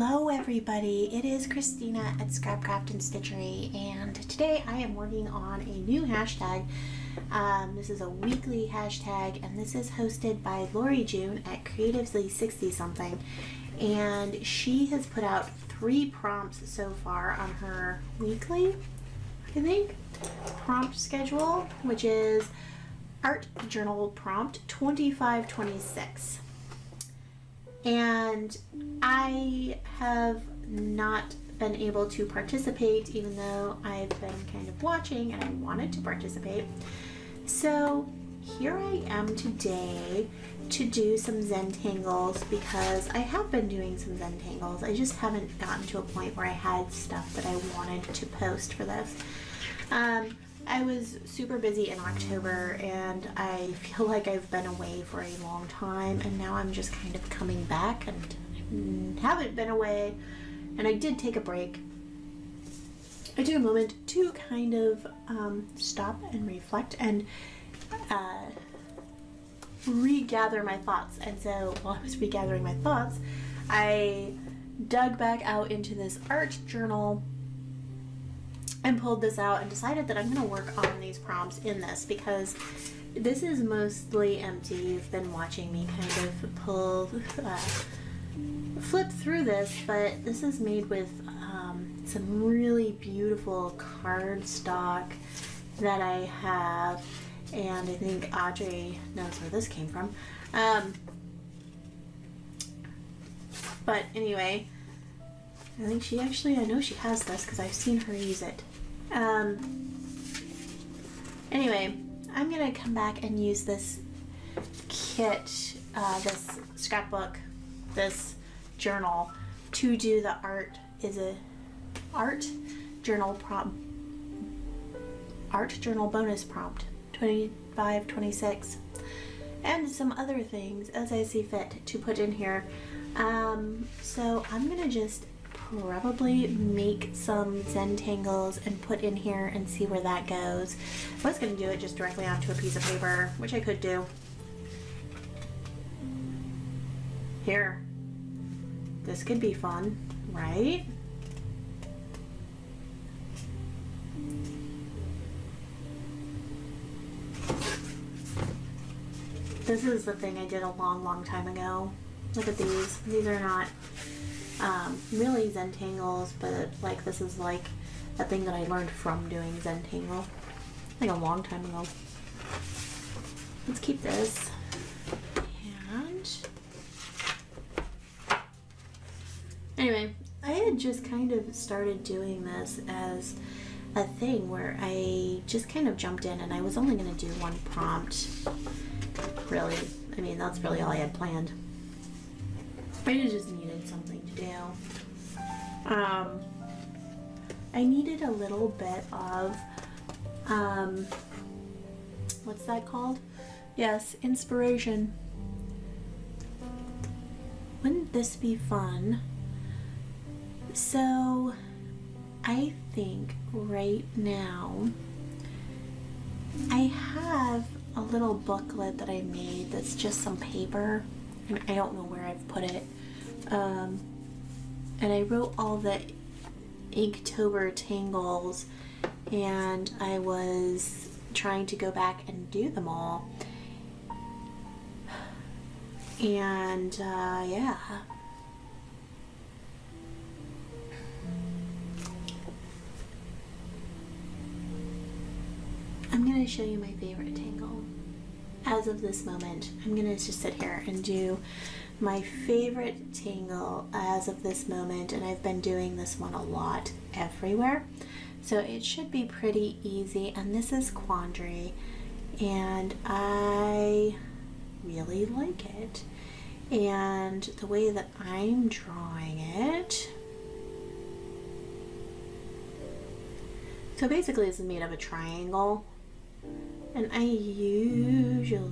Hello everybody, it is Christina at Scrapcraft and Stitchery, and today I am working on a new hashtag. This is a weekly hashtag, and this is hosted by Lori June at Creatively 60 something, and she has put out 3 prompts so far on her weekly, I think, prompt schedule, which is Art Journal Prompt 2526. And I have not been able to participate, even though I've been kind of watching and I wanted to participate. So here I am today to do some Zentangles, because I have been doing some Zentangles. I just haven't gotten to a point where I had stuff that I wanted to post for this. I was super busy in October, and I feel like I've been away for a long time, and now I'm just kind of coming back, and I haven't been away, and I did take a break. I took a moment to kind of stop and reflect and regather my thoughts, and so while I was regathering my thoughts, I dug back out into this art journal and pulled this out and decided that I'm going to work on these prompts in this, because this is mostly empty. You've been watching me kind of flip through this, but this is made with some really beautiful cardstock that I have, and I think Audrey knows where this came from. But anyway, I think she actually, I know she has this because I've seen her use it. Anyway, I'm going to come back and use this kit, this scrapbook, this journal, to do the art journal bonus prompt 2526, and some other things as I see fit to put in here. So I'm going to just probably make some Zentangles and put in here and see where that goes. I was going to do it just directly onto a piece of paper, which I could do. Here. This could be fun, right? This is the thing I did a long time ago. Look at these. These are not really Zentangles, but like this is like a thing that I learned from doing Zentangle, like a long time ago. Let's keep this. And anyway, I had just kind of started doing this as a thing where I just kind of jumped in, and I was only going to do 1 prompt. Really, I mean, that's really all I had planned. I just needed something to do. I needed a little bit of, what's that called? Yes, inspiration. Wouldn't this be fun? So, I think right now, I have a little booklet that I made that's just some paper, and I don't know where I've put it. And I wrote all the Inktober tangles, and I was trying to go back and do them all. And yeah. I'm going to show you my favorite tangle. As of this moment, I'm going to just sit here and do my favorite tangle as of this moment, and I've been doing this one a lot everywhere, so it should be pretty easy. And this is Quandary, and I really like it, and the way that I'm drawing it, so basically this is made of a triangle, and I usually,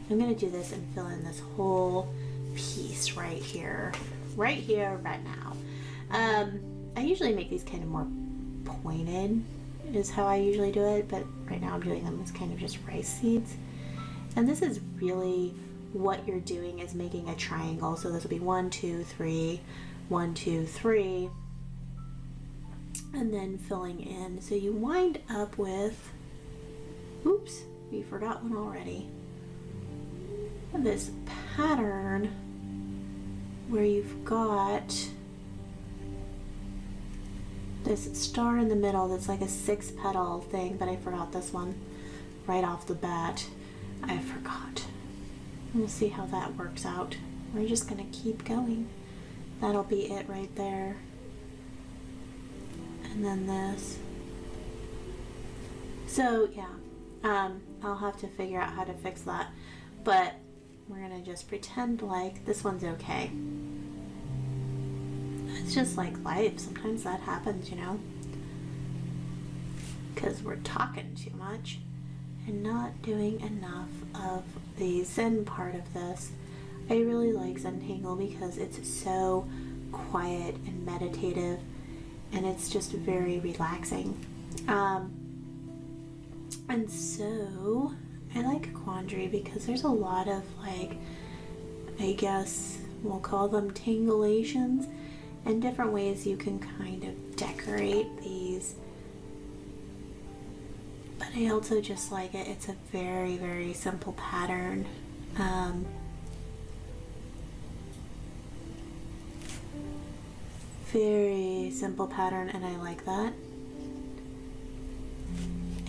I'm going to do this and fill in this whole piece right here, right now. I usually make these kind of more pointed, is how I usually do it, but right now I'm doing them as kind of just rice seeds. And this is really what you're doing is making a triangle. So this will be 1, 2, 3, 1, 2, 3, and then filling in. So you wind up with, oops, we forgot one already, this pattern where you've got this star in the middle that's like a 6-petal thing, but I forgot this one right off the bat. I forgot. We'll see how that works out. We're just gonna keep going. That'll be it right there. And then this. So yeah, I'll have to figure out how to fix that, but we're gonna just pretend like this one's okay. It's just like life. Sometimes that happens, you know, because we're talking too much and not doing enough of the Zen part of this. I really like Zentangle because it's so quiet and meditative, and it's just very relaxing. And so I like Quandary because there's a lot of, like, I guess we'll call them tangulations, and different ways you can kind of decorate these. But I also just like it. It's a very, very simple pattern. Very simple pattern, and I like that.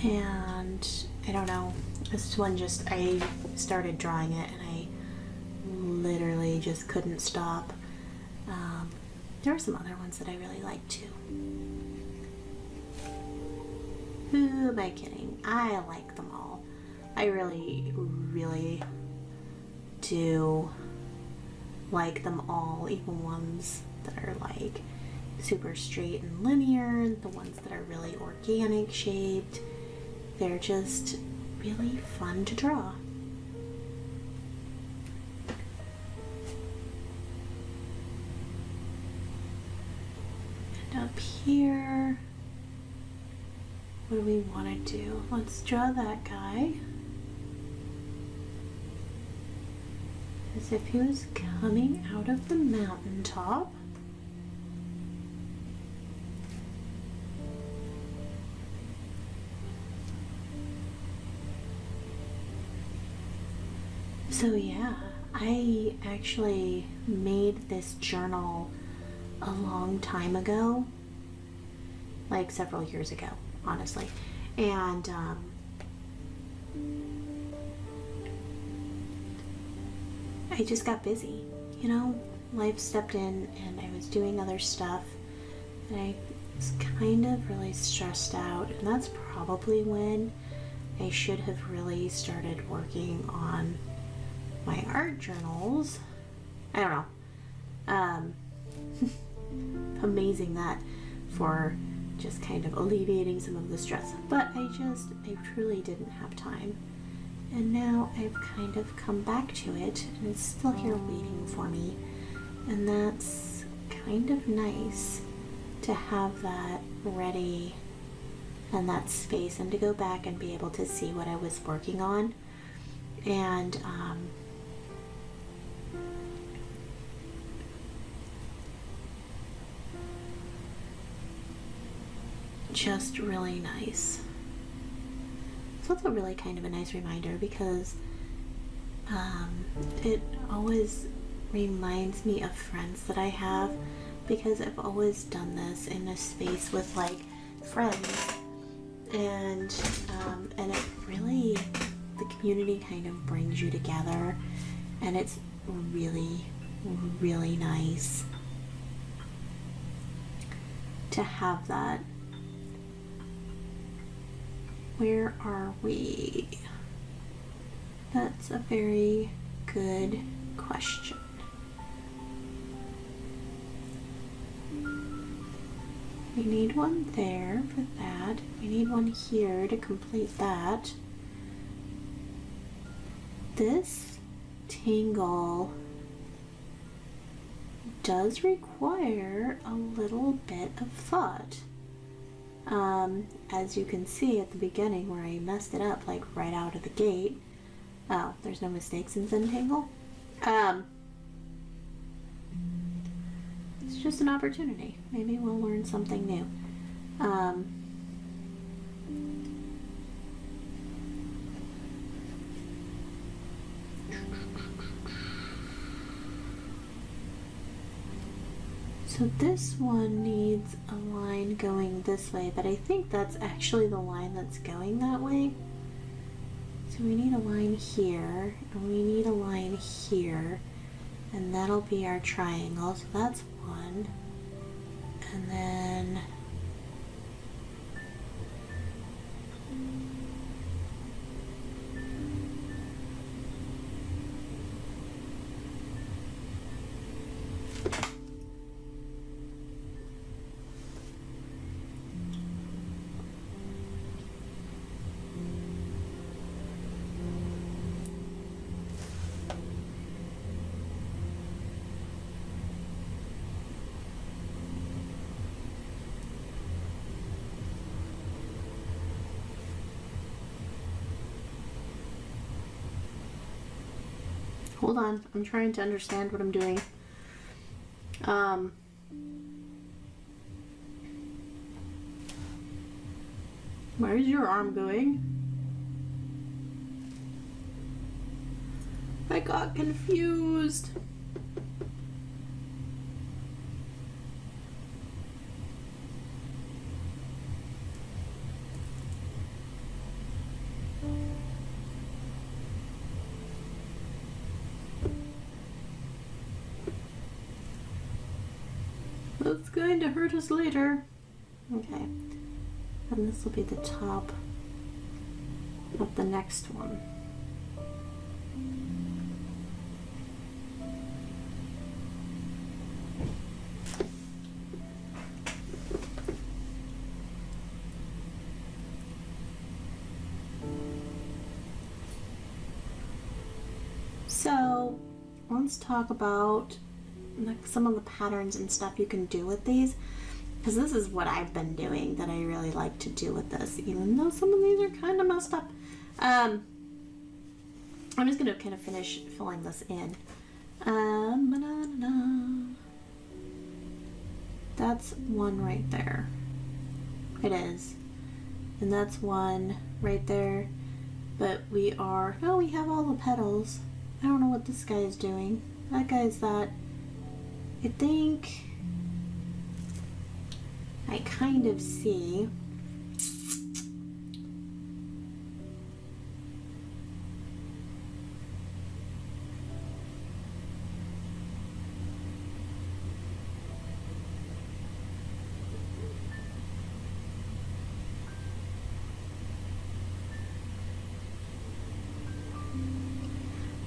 And I don't know, this one just, I started drawing it and I literally just couldn't stop. There were some other ones that I really liked too. Who am I kidding? I like them all. I really, really do like them all, even ones that are like super straight and linear, the ones that are really organic shaped. They're just really fun to draw. And up here, what do we want to do? Let's draw that guy as if he was coming out of the mountaintop. So yeah, I actually made this journal a long time ago, like several years ago, honestly, and I just got busy, you know, life stepped in and I was doing other stuff, and I was kind of really stressed out, and that's probably when I should have really started working on my art journals. I don't know. Amazing that for just kind of alleviating some of the stress. But I truly didn't have time. And now I've kind of come back to it, and it's still here waiting for me. And that's kind of nice to have that ready and that space, and to go back and be able to see what I was working on. And just really nice. It's also really kind of a nice reminder because it always reminds me of friends that I have, because I've always done this in a space with like friends, and it really, the community kind of brings you together, and it's really, really nice to have that. Where are we? That's a very good question. We need one there for that. We need one here to complete that. This tangle does require a little bit of thought. As you can see at the beginning where I messed it up like right out of the gate, Oh, there's no mistakes in Zentangle? It's just an opportunity. Maybe we'll learn something new. So this one needs a line going this way, but I think that's actually the line that's going that way. So we need a line here, and we need a line here, and that'll be our triangle. So that's one. And then hold on, I'm trying to understand what I'm doing. Where's your arm going? I got confused. That's going to hurt us later. Okay. And this will be the top of the next one. So let's talk about some of the patterns and stuff you can do with these, because this is what I've been doing that I really like to do with this, even though some of these are kind of messed up. I'm just going to kind of finish filling this in. That's one right there. It is. And that's one right there. But we are... Oh, we have all the petals. I don't know what this guy is doing. That guy's that... I think I kind of see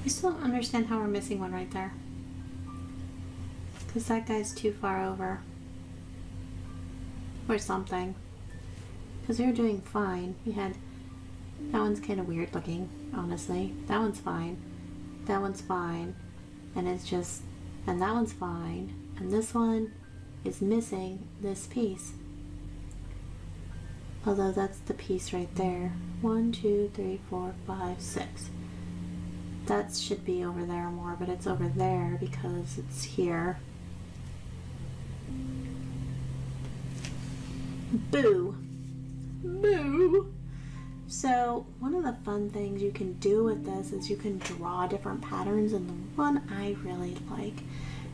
I still don't understand how we're missing one right there. Because that guy's too far over. Or something. Because we were doing fine. We had... That one's kind of weird looking, honestly. That one's fine. That one's fine. And it's just... And that one's fine. And this one is missing this piece. Although that's the piece right there. 1, 2, 3, 4, 5, 6. That should be over there more, but it's over there because it's here. Boo. Boo. So one of the fun things you can do with this is you can draw different patterns, and the one I really like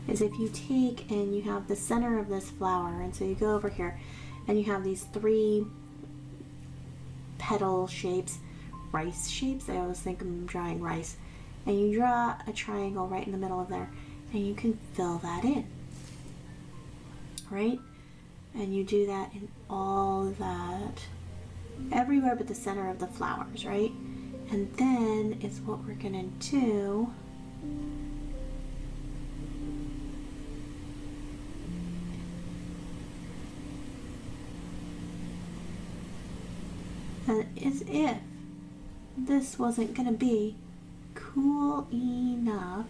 is if you take and you have the center of this flower, and so you go over here and you have these 3 petal shapes, rice shapes. I always think I'm drawing rice. And you draw a triangle right in the middle of there, and you can fill that in, right? And you do that in all that, everywhere but the center of the flowers, right? And then is what we're gonna do. And as if this wasn't gonna be cool enough,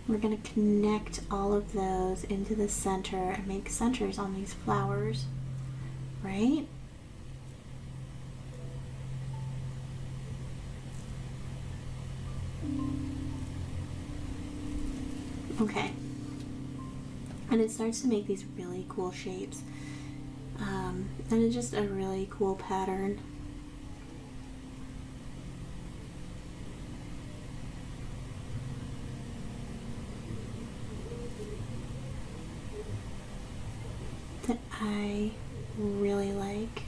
we're going to connect all of those into the center and make centers on these flowers, right? Okay. And it starts to make these really cool shapes. And it's just a really cool pattern. That I really like.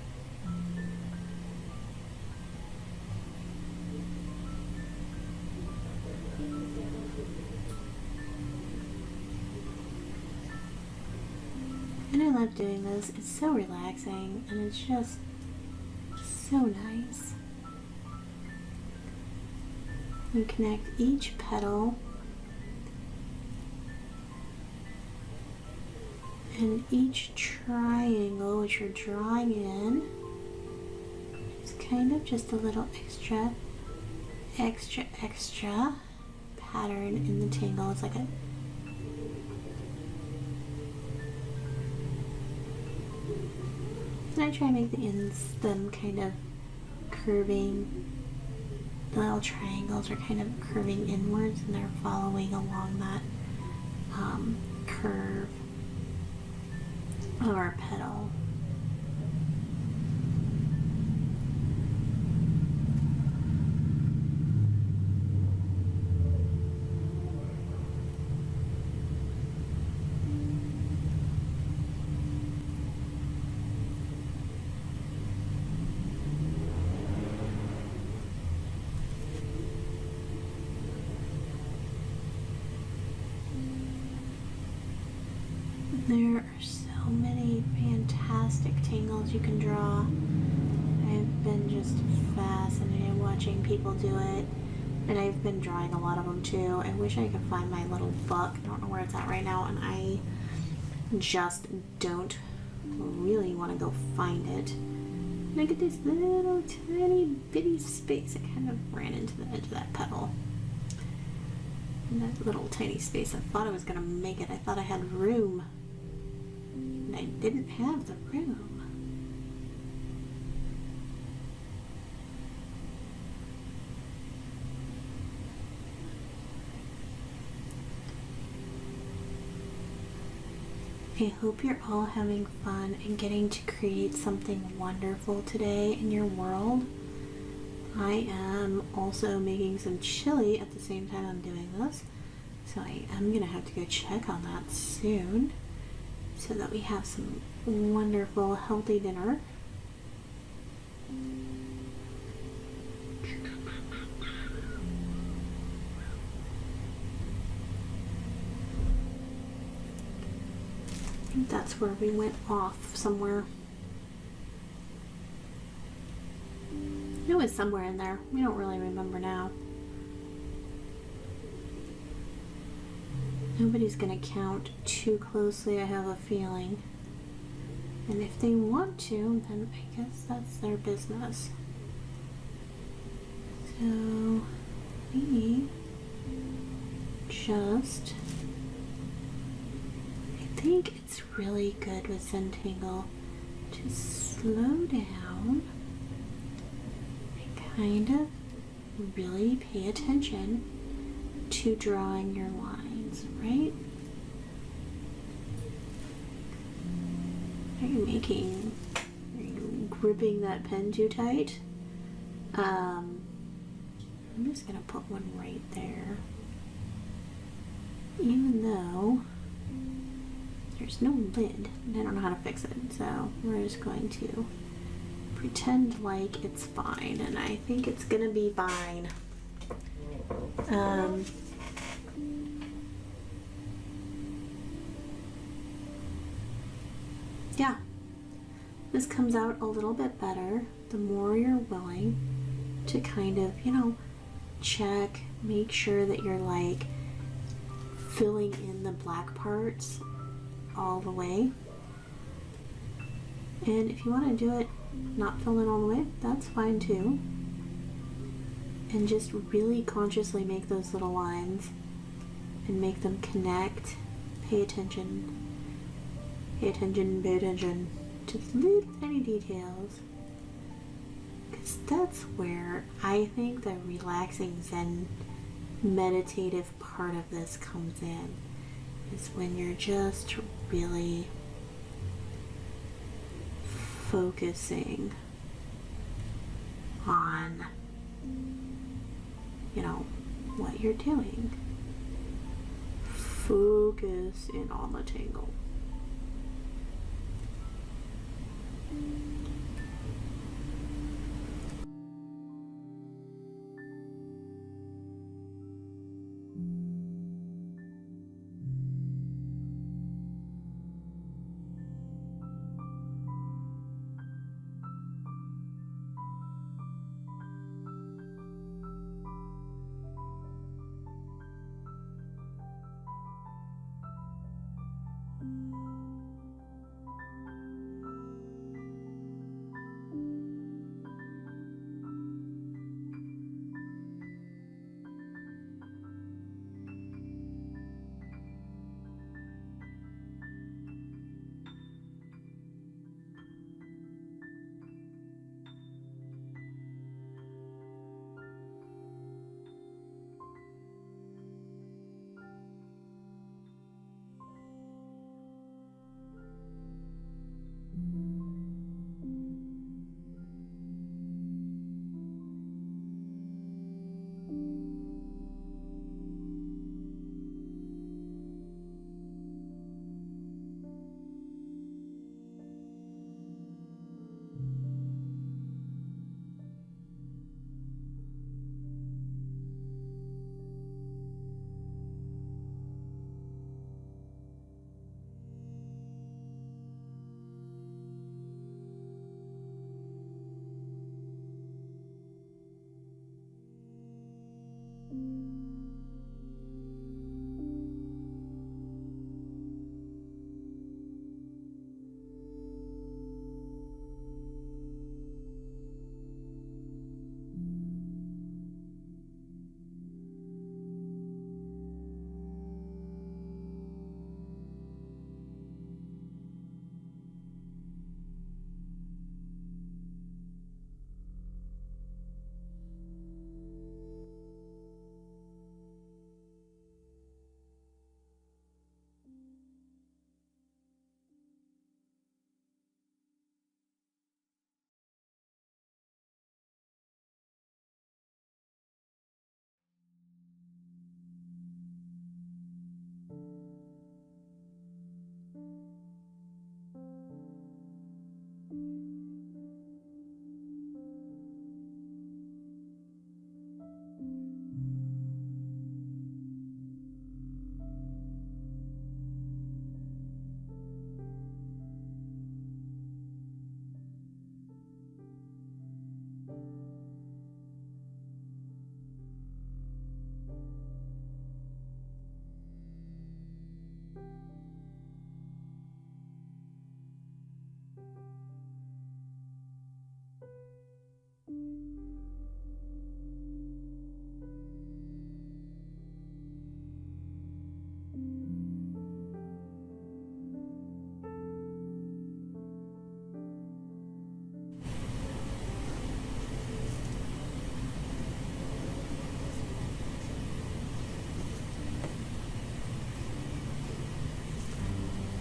And I love doing this. It's so relaxing and it's just so nice. You connect each petal and each triangle which you're drawing in is kind of just a little extra pattern in the tangle. It's like a and I try to make the ends them kind of curving. The little triangles are kind of curving inwards and they're following along that curve of our petal. There are so many fantastic tangles you can draw. I've been just fascinated watching people do it, and I've been drawing a lot of them too. I wish I could find my little book. I don't know where it's at right now, and I just don't really want to go find it. And I get this little tiny bitty space. I kind of ran into the edge of that petal. In that little tiny space, I thought I was going to make it. I thought I had room. I didn't have the room. I hope you're all having fun and getting to create something wonderful today in your world. I am also making some chili at the same time I'm doing this, so I am gonna have to go check on that soon, so that we have some wonderful, healthy dinner. I think that's where we went off somewhere. It was somewhere in there. We don't really remember now. Nobody's gonna count too closely, I have a feeling. And if they want to, then I guess that's their business. So, we just... I think it's really good with Zentangle to slow down and kind of really pay attention to drawing your lines, right? Are you gripping that pen too tight? I'm just gonna put one right there. Even though there's no lid, and I don't know how to fix it, so we're just going to pretend like it's fine, and I think it's gonna be fine. Yeah, this comes out a little bit better the more you're willing to kind of, check, make sure that you're like filling in the black parts all the way. And if you want to do it not fill in all the way, that's fine too. And just really consciously make those little lines and make them connect. Pay attention to the little tiny details, because that's where I think the relaxing Zen meditative part of this comes in. is when you're just really focusing on, you know, what you're doing. Focus in on the tangle.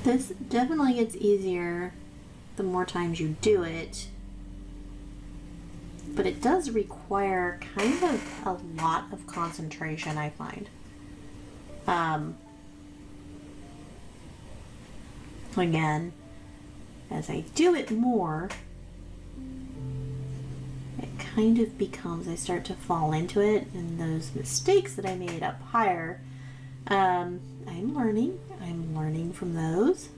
This definitely gets easier the more times you do it, but it does require kind of a lot of concentration, I find. Again, as I do it more, it kind of becomes, I start to fall into it, and those mistakes that I made up higher, I'm learning from those.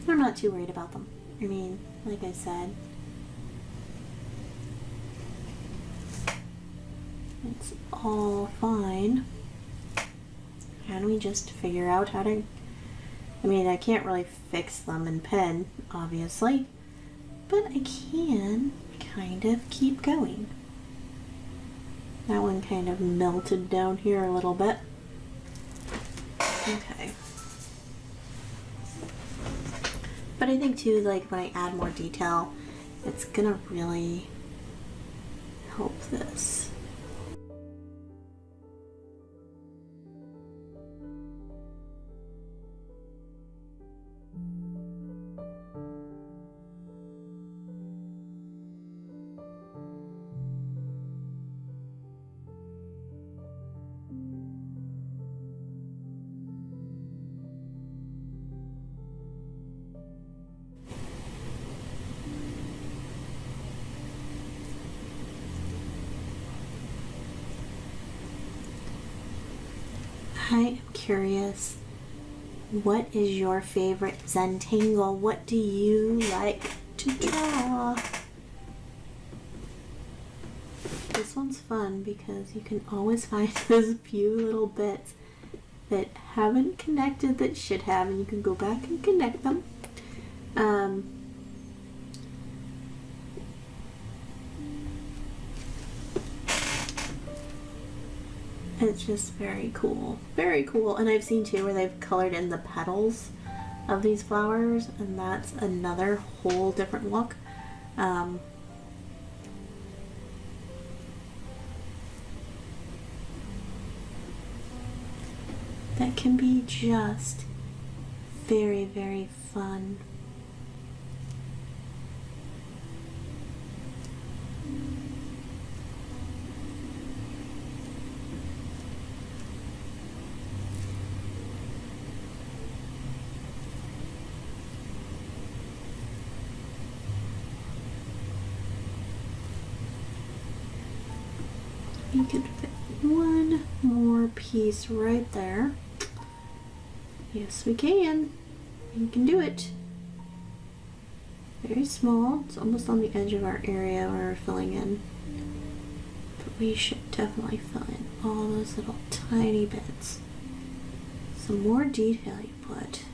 I'm not too worried about them. I mean, like I said, it's all fine. And we just figure out how to, I mean, I can't really fix them in pen, obviously, but I can kind of keep going. That one kind of melted down here a little bit. Okay. But I think too, like when I add more detail, it's gonna really help this. I am curious, what is your favorite Zentangle? What do you like to draw? This one's fun because you can always find those few little bits that haven't connected that should have, and you can go back and connect them. It's just very cool. Very cool. And I've seen too where they've colored in the petals of these flowers, and that's another whole different look. That can be just very, very fun. You can fit one more piece right there. Yes, we can. You can do it. Very small. It's almost on the edge of our area where we're filling in. But we should definitely fill in all those little tiny bits. The more detail you put,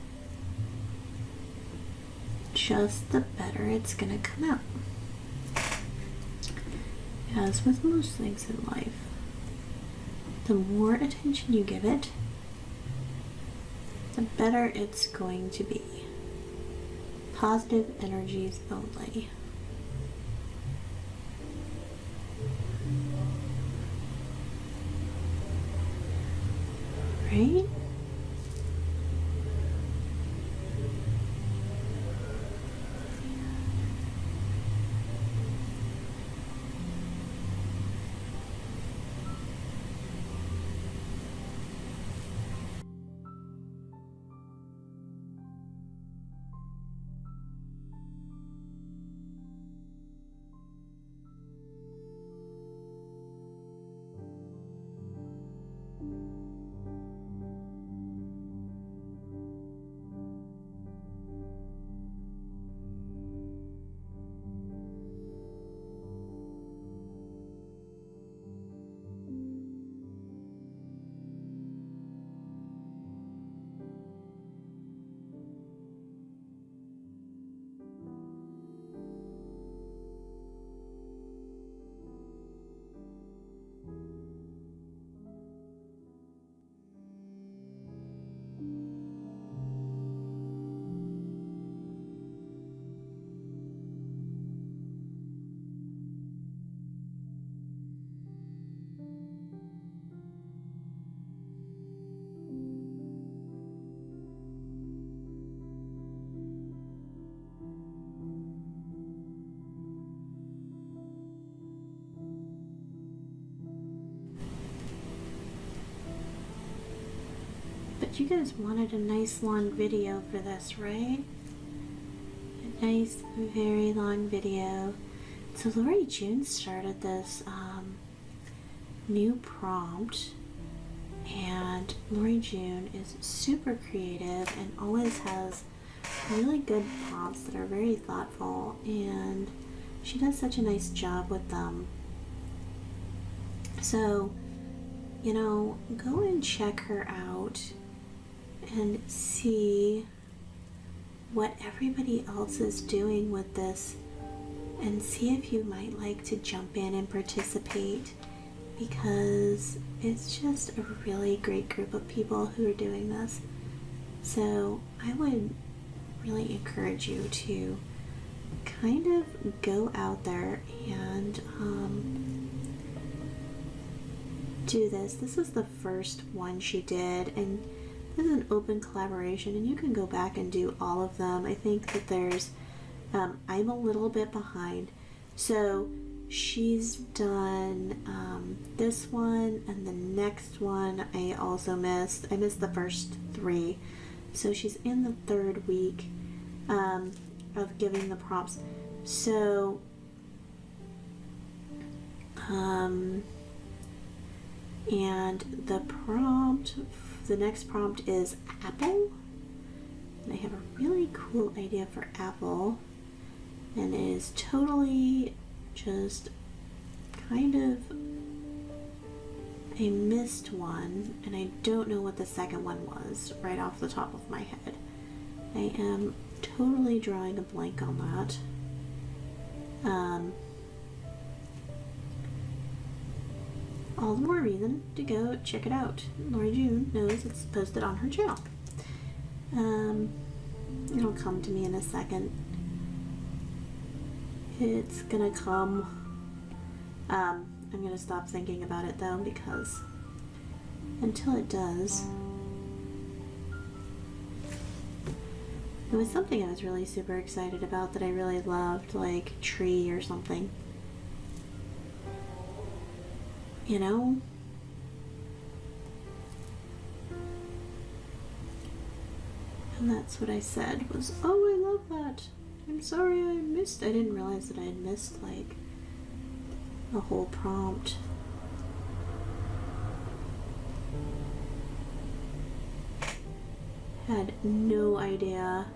just the better it's gonna come out. As with most things in life, the more attention you give it, the better it's going to be. Positive energies only. Right? But you guys wanted a nice long video for this, right? A nice, very long video. So Lori June started this new prompt, and Lori June is super creative and always has really good prompts that are very thoughtful, and she does such a nice job with them. So, you know, go and check her out and see what everybody else is doing with this, and see if you might like to jump in and participate, because it's just a really great group of people who are doing this. So I would really encourage you to kind of go out there and do this. This is the first one she did, and this is an open collaboration, and you can go back and do all of them. I think that there's, I'm a little bit behind. So she's done this one, and the next one I also missed. I missed the first 3. So she's in the 3rd week of giving the prompts. So, and the prompt, the next prompt is apple. And I have a really cool idea for apple. And it is totally just kind of a missed one. And I don't know what the second one was right off the top of my head. I am totally drawing a blank on that. All the more reason to go check it out. Lori June knows it's posted on her channel. It'll come to me in a second. It's gonna come. I'm gonna stop thinking about it though, because until it does, it was something I was really super excited about that I really loved, like tree or something. You know? And that's what I said was, oh, I love that. I'm sorry I didn't realize that I had missed like a whole prompt. Had no idea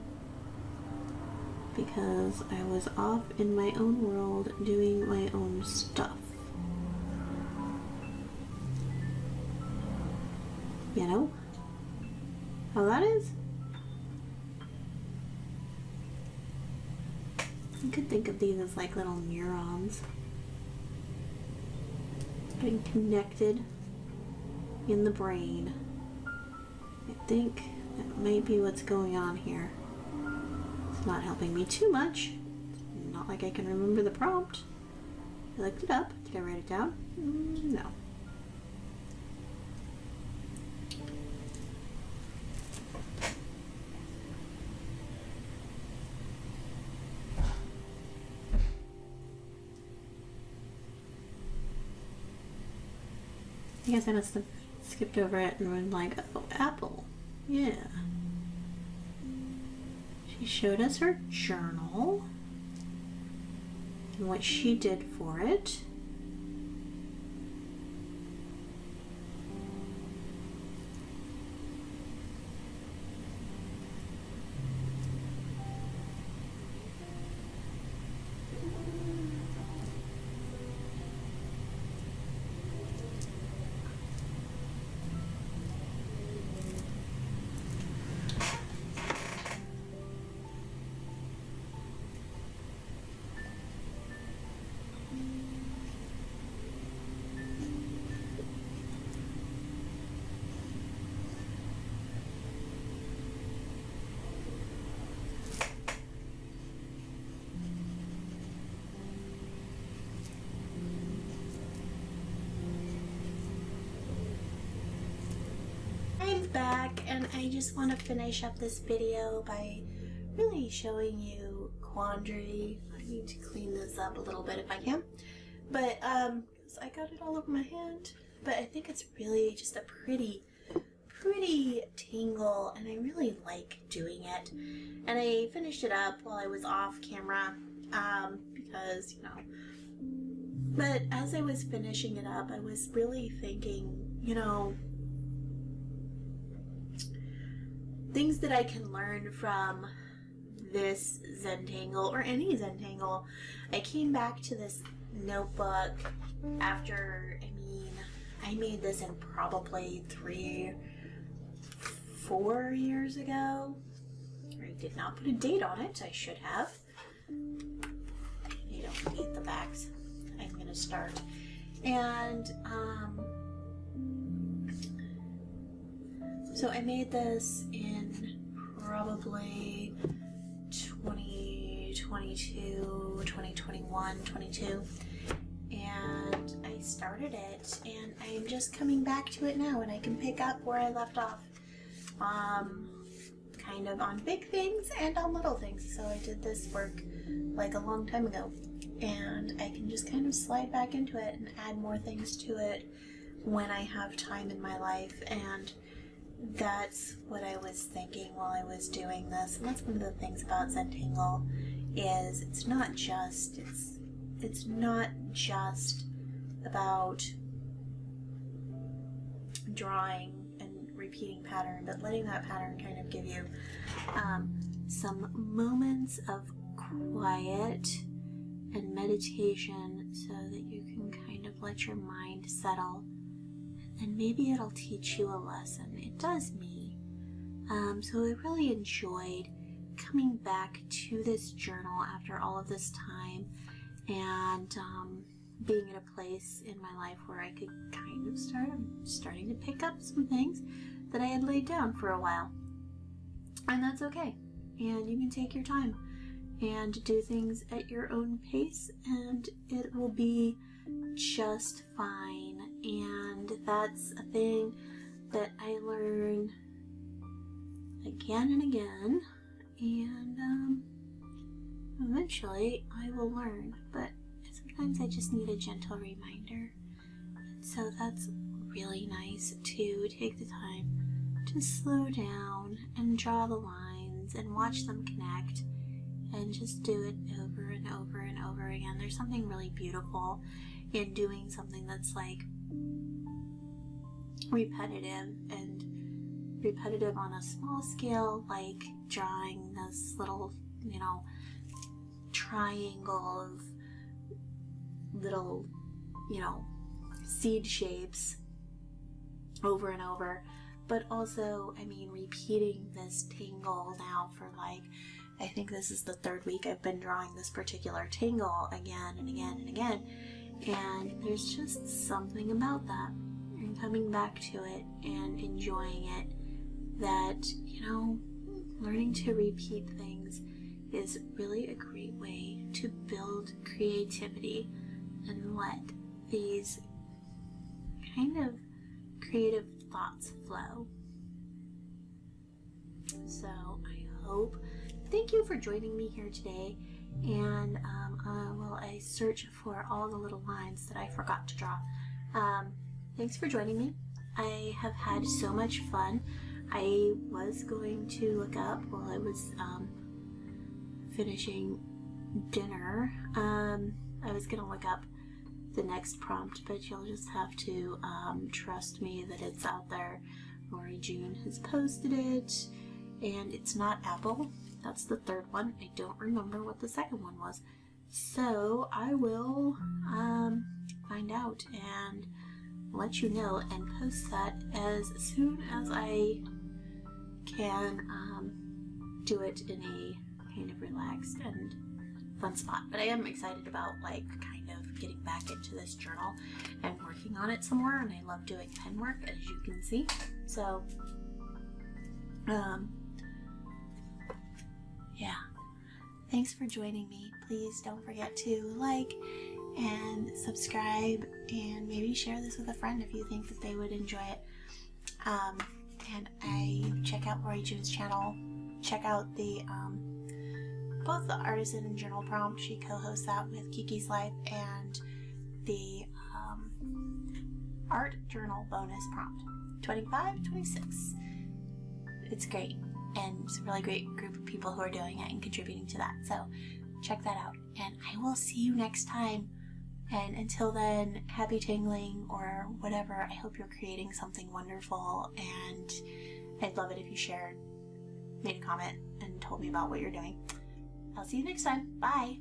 because I was off in my own world doing my own stuff. You know how that is? You could think of these as like little neurons getting connected in the brain. I think that might be what's going on here. It's not helping me too much. It's not like I can remember the prompt. I looked it up. Did I write it down? No. I guess I must have skipped over it and been like, oh, apple. Yeah. She showed us her journal and what she did for it. Back, and I just want to finish up this video by really showing you Quandary. I need to clean this up a little bit if I can, but because I got it all over my hand. But I think it's really just a pretty tangle, and I really like doing it. And I finished it up while I was off camera because, you know, but as I was finishing it up, I was really thinking, you know, things that I can learn from this Zentangle, or any Zentangle. I came back to this notebook after, I made this in probably 3-4 years ago. I did not put a date on it. I should have. You don't need the backs. I'm gonna start. And so I made this in probably 2022, 2021, 22, and I started it, and I am just coming back to it now, and I can pick up where I left off. Kind of on big things and on little things. So I did this work like a long time ago, and I can just kind of slide back into it and add more things to it when I have time in my life. And that's what I was thinking while I was doing this. And that's one of the things about Zentangle, is it's not just about drawing and repeating pattern, but letting that pattern kind of give you some moments of quiet and meditation so that you can kind of let your mind settle, and maybe it'll teach you a lesson. It does me. So I really enjoyed coming back to this journal after all of this time, and being in a place in my life where I could kind of starting to pick up some things that I had laid down for a while. And that's okay. And you can take your time and do things at your own pace, and it will be just fine. And that's a thing that I learn again and again, and eventually I will learn, but sometimes I just need a gentle reminder. And so that's really nice to take the time to slow down and draw the lines and watch them connect, and just do it over and over and over again. There's something really beautiful in doing something that's like repetitive on a small scale, like drawing this little, triangle of little, seed shapes over and over. But also, repeating this tangle now for I think this is the third week I've been drawing this particular tangle again and again and again. And there's just something about that, and coming back to it and enjoying it, that, learning to repeat things is really a great way to build creativity and let these kind of creative thoughts flow. So thank you for joining me here today, and while I search for all the little lines that I forgot to draw. Thanks for joining me. I have had so much fun. I was going to look up while I was finishing dinner. I was going to look up the next prompt, but you'll just have to trust me that it's out there. Lori June has posted it, and it's not Apple. That's the third one. I don't remember what the second one was. So I will find out and let you know, and post that as soon as I can do it in a kind of relaxed and fun spot. But I am excited about kind of getting back into this journal and working on it some more, and I love doing pen work, as you can see. So yeah, thanks for joining me. Please don't forget to like and subscribe, and maybe share this with a friend if you think that they would enjoy it. And I check out Lori June's channel. Check out the both the artisan and journal prompt. She co-hosts that with Kiki's Life, and the art journal bonus prompt 25-26. It's great, and it's a really great group of people who are doing it and contributing to that. So check that out, and I will see you next time. And until then, happy tangling or whatever. I hope you're creating something wonderful, and I'd love it if you shared, made a comment, and told me about what you're doing. I'll see you next time. Bye!